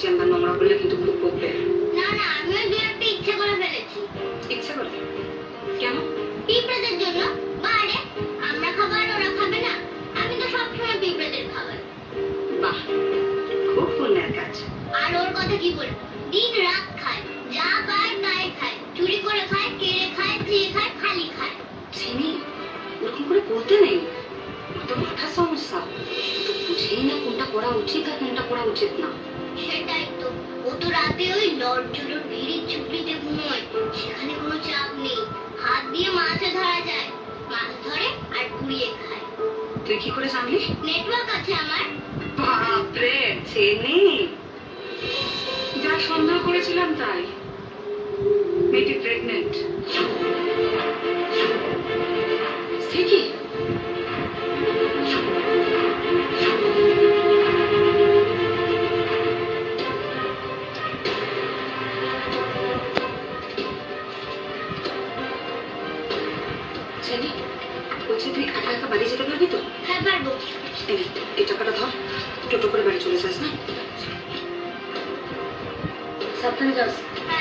Chamber নোংরা করলে কিন্তু খুব বকবে। না না, আমিও দু একটা ইচ্ছে করে ফেলেছি। ইচ্ছে করে? কেন? পিঁপড়েদের জন্য। বারে আমরা খাবো আর ওরা খাবে না? আমি তো সবসময় পিঁপড়েদের খাবার। বাহ, খুব পুণ্যের কাজ। আর ওর কথা কি বলবো, দিন রাত খায়, যা পায় তাই খায়, চুরি করে খায়, কেড়ে খায়, চেয়ে খায়, খালি খায়। চিনি, ওরকম করে বলতে নেই, ওর তো মাথার সমস্যা। তো বুঝেই না কোনটা করা উচিত আর কোনটা করা উচিত না। সেটাই তো, ও তো রাতে ওই লড়জুড়োর ভিড়ির ঝুপড়িতে ঘুমোয়। সেখানে কোনো চাপ নেই, হাত দিয়ে মাছে ধরা যায়, মাছ ধরে আর পুড়িয়ে খায়। তুই কি করে জানলি? নেটওয়ার্ক আছে আমার। বাপরে, চিনি, যা সন্দেহ করেছিলাম তাই। মেয়েটি প্রেগনেন্ট। সে কি? চিনি, বলছি তুই একা একা বাড়ি যেতে পারবি তো? হ্যাঁ পারবো। এই টাকাটা ধর, টোটো করে বাড়ি চলে যাস না। সাবধানে যাস। হ্যাঁ।